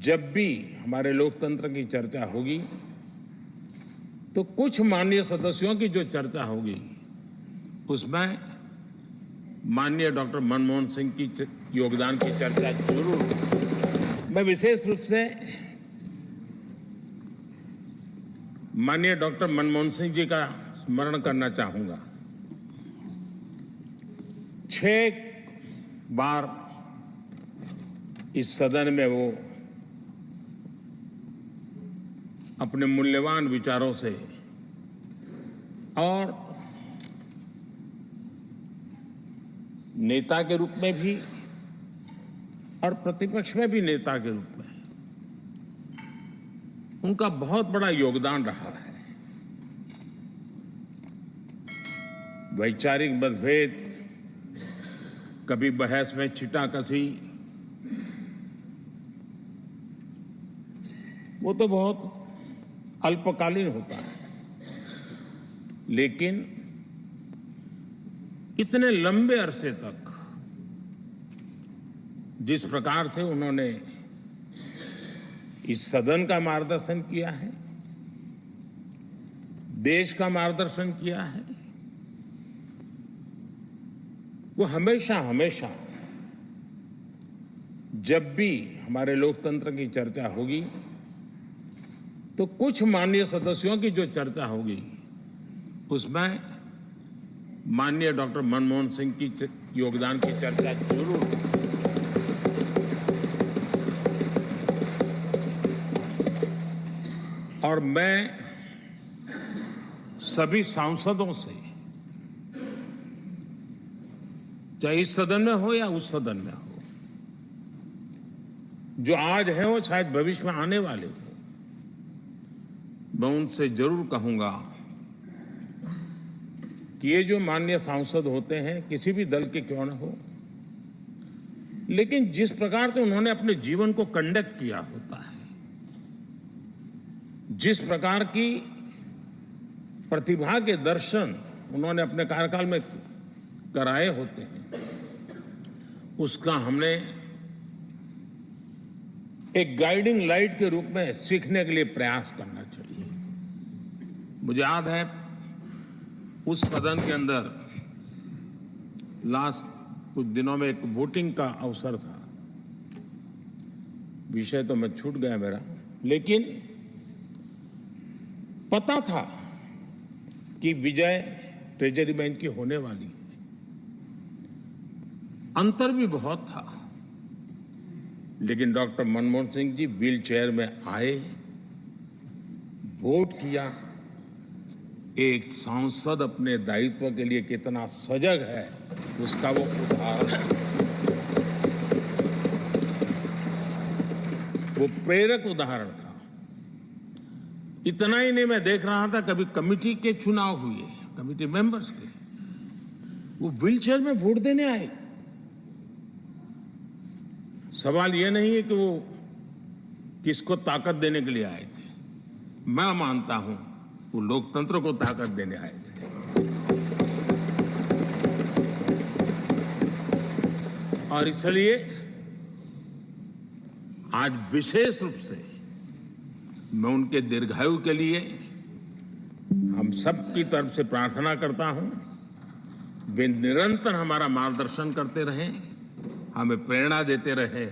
जब भी हमारे लोकतंत्र की चर्चा होगी तो कुछ माननीय सदस्यों की जो चर्चा होगी उसमें माननीय डॉक्टर मनमोहन सिंह की योगदान की चर्चा जरूर। मैं विशेष रूप से माननीय डॉक्टर मनमोहन सिंह जी का स्मरण करना चाहूंगा। 6 बार इस सदन में वो अपने मूल्यवान विचारों से और नेता के रूप में भी और प्रतिपक्ष में भी नेता के रूप में उनका बहुत बड़ा योगदान रहा है। वैचारिक मतभेद, कभी बहस में छींटाकशी, वो तो बहुत अल्पकालीन होता है, लेकिन इतने लंबे अरसे तक जिस प्रकार से उन्होंने इस सदन का मार्गदर्शन किया है, देश का मार्गदर्शन किया है, वो हमेशा हमेशा जब भी हमारे लोकतंत्र की चर्चा होगी तो कुछ माननीय सदस्यों की जो चर्चा होगी उसमें माननीय डॉक्टर मनमोहन सिंह की योगदान की चर्चा जरूर। और मैं सभी सांसदों से, चाहे इस सदन में हो या उस सदन में हो, जो आज है वो शायद भविष्य में आने वाले हो, मैं उनसे जरूर कहूंगा कि ये जो माननीय सांसद होते हैं किसी भी दल के क्यों न हो, लेकिन जिस प्रकार से उन्होंने अपने जीवन को कंडक्ट किया होता है, जिस प्रकार की प्रतिभा के दर्शन उन्होंने अपने कार्यकाल में कराए होते हैं, उसका हमने एक गाइडिंग लाइट के रूप में सीखने के लिए प्रयास करना चाहिए। मुझे याद है उस सदन के अंदर लास्ट कुछ दिनों में एक वोटिंग का अवसर था, विषय तो मैं छूट गया मेरा, लेकिन पता था कि विजय ट्रेजरी बैंक की होने वाली है। अंतर भी बहुत था, लेकिन doctor Manmohan Singh ji wheel chair में आए, वोट किया। एक सांसद अपने दायित्व के लिए कितना सजग है उसका वो उदाहरण है, वो प्रेरक उदाहरण था। इतना ही नहीं, मैं देख रहा था कभी कमेटी के चुनाव हुए, कमेटी मेंबर्स के, वो व्हीलचेयर में वोट देने आए। सवाल ये नहीं है कि वो किसको ताकत देने के लिए आए थे, मैं मानता हूं वो लोकतंत्र को ताकत देने आए थे। और इसलिए आज विशेष रूप से मैं उनके दीर्घायु के लिए हम सब की तरफ से प्रार्थना करता हूं, वे निरंतर हमारा मार्गदर्शन करते रहें, हमें प्रेरणा देते रहें